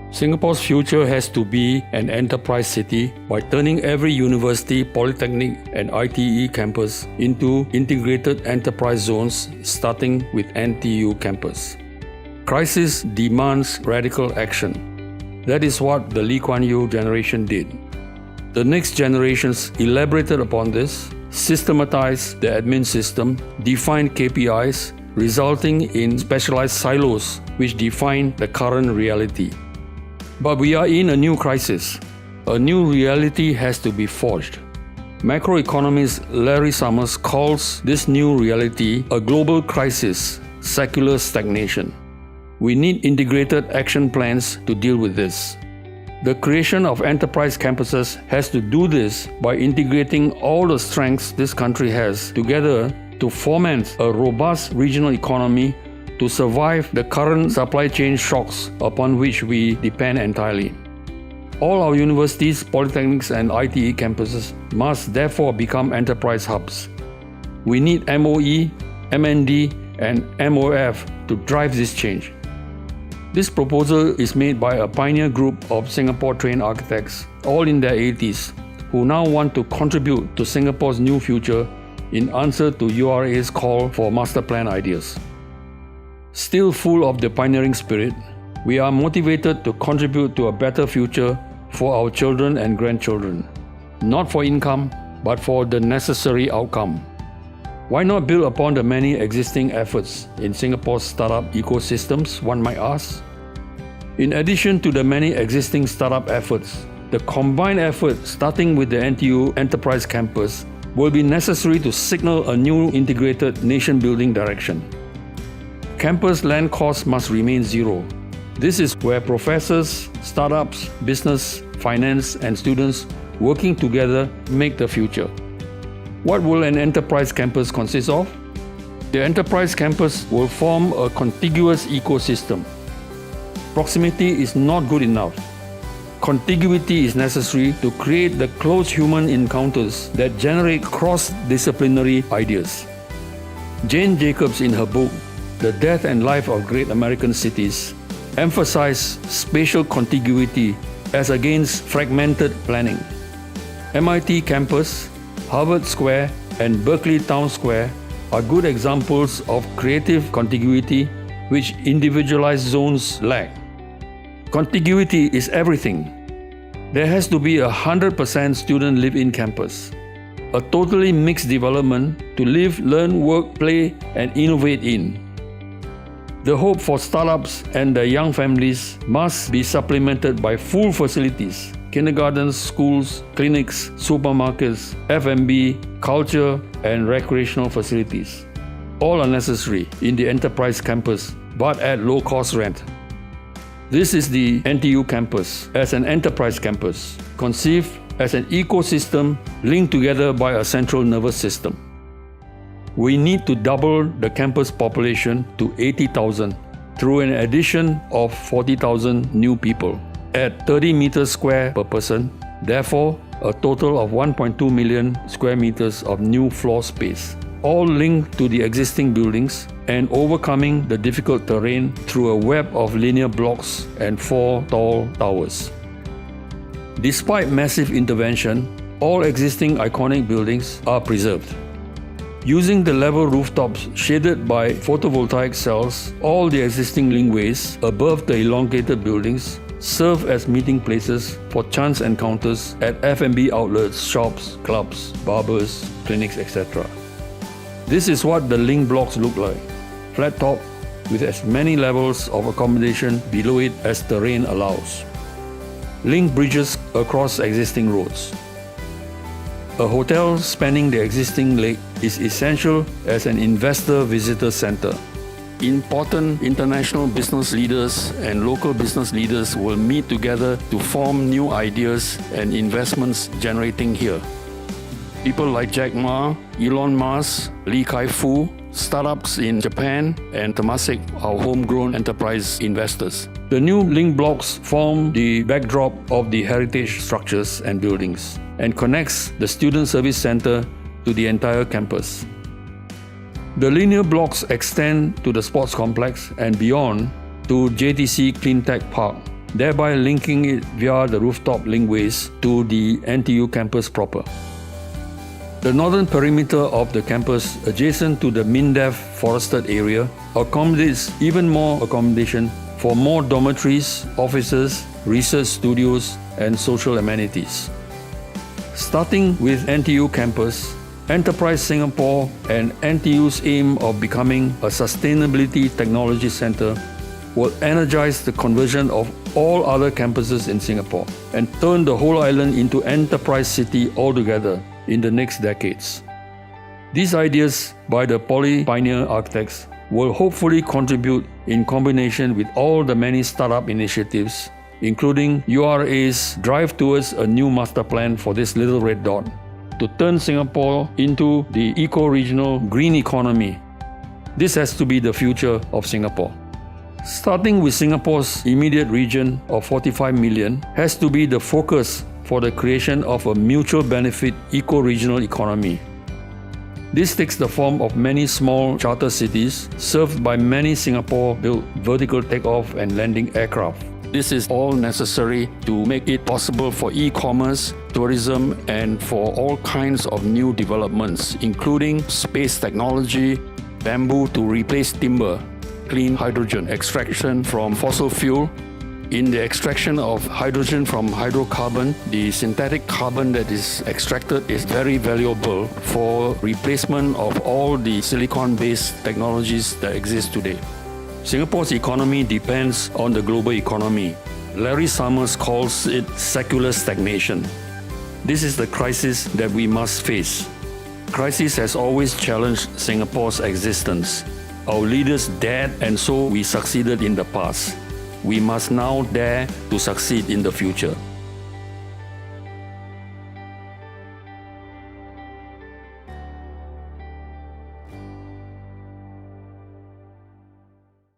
Singapore's future has to be an enterprise city by turning every university, polytechnic and ITE campus into integrated enterprise zones, starting with NTU campus. Crisis demands radical action. That is what the Lee Kuan Yew generation did. The next generations elaborated upon this, systematized the admin system, defined KPIs, resulting in specialized silos which define the current reality. But we are in a new crisis. A new reality has to be forged. Macroeconomist Larry Summers calls this new reality a global crisis, secular stagnation. We need integrated action plans to deal with this. The creation of enterprise campuses has to do this by integrating all the strengths this country has together to foment a robust regional economy to survive the current supply chain shocks upon which we depend entirely. All our universities, polytechnics and ITE campuses must therefore become enterprise hubs. We need MOE, MND and MOF to drive this change. This proposal is made by a pioneer group of Singapore-trained architects, all in their 80s, who now want to contribute to Singapore's new future in answer to URA's call for master plan ideas. Still full of the pioneering spirit, we are motivated to contribute to a better future for our children and grandchildren, not for income, but for the necessary outcome. Why not build upon the many existing efforts in Singapore's startup ecosystems, one might ask? In addition to the many existing startup efforts, the combined effort starting with the NTU Enterprise Campus will be necessary to signal a new integrated nation-building direction. Campus land costs must remain zero. This is where professors, startups, business, finance, and students working together make the future. What will an enterprise campus consist of? The enterprise campus will form a contiguous ecosystem. Proximity is not good enough. Contiguity is necessary to create the close human encounters that generate cross-disciplinary ideas. Jane Jacobs, in her book, The Death and Life of Great American Cities, emphasized spatial contiguity as against fragmented planning. MIT campus, Harvard Square, and Berkeley Town Square are good examples of creative contiguity which individualized zones lack. Contiguity is everything. There has to be 100% student live-in campus, a totally mixed development to live, learn, work, play, and innovate in. The hope for startups and their young families must be supplemented by full facilities, kindergartens, schools, clinics, supermarkets, F&B, culture, and recreational facilities. All are necessary in the enterprise campus, but at low-cost rent. This is the NTU campus as an enterprise campus, conceived as an ecosystem linked together by a central nervous system. We need to double the campus population to 80,000 through an addition of 40,000 new people at 30 meters square per person, therefore a total of 1.2 million square meters of new floor space, all linked to the existing buildings and overcoming the difficult terrain through a web of linear blocks and 4 tall towers. Despite massive intervention, all existing iconic buildings are preserved. Using the level rooftops shaded by photovoltaic cells, all the existing linkways above the elongated buildings serve as meeting places for chance encounters at F&B outlets, shops, clubs, barbers, clinics, etc. This is what the link blocks look like. Flat top with as many levels of accommodation below it as terrain allows. Link bridges across existing roads. A hotel spanning the existing lake is essential as an investor-visitor center. Important international business leaders and local business leaders will meet together to form new ideas and investments generating here. People like Jack Ma, Elon Musk, Lee Kai-fu, startups in Japan, and Temasek are homegrown enterprise investors. The new link blocks form the backdrop of the heritage structures and buildings and connects the Student Service Center to the entire campus. The linear blocks extend to the sports complex and beyond to JTC Cleantech Park, thereby linking it via the rooftop linkways to the NTU campus proper. The northern perimeter of the campus, adjacent to the MINDEF forested area, accommodates even more accommodation for more dormitories, offices, research studios, and social amenities. Starting with NTU campus, Enterprise Singapore and NTU's aim of becoming a sustainability technology center will energize the conversion of all other campuses in Singapore and turn the whole island into Enterprise City altogether in the next decades. These ideas by the Poly Pioneer Architects will hopefully contribute in combination with all the many startup initiatives, including URA's drive towards a new master plan for this little red dot, to turn Singapore into the eco-regional green economy. This has to be the future of Singapore. Starting with Singapore's immediate region of 45 million has to be the focus for the creation of a mutual benefit eco-regional economy. This takes the form of many small charter cities served by many Singapore-built vertical takeoff and landing aircraft. This is all necessary to make it possible for e-commerce, tourism, and for all kinds of new developments, including space technology, bamboo to replace timber, clean hydrogen extraction from fossil fuel. In the extraction of hydrogen from hydrocarbon, the synthetic carbon that is extracted is very valuable for replacement of all the silicon-based technologies that exist today. Singapore's economy depends on the global economy. Larry Summers calls it secular stagnation. This is the crisis that we must face. Crisis has always challenged Singapore's existence. Our leaders dared, and so we succeeded in the past. We must now dare to succeed in the future.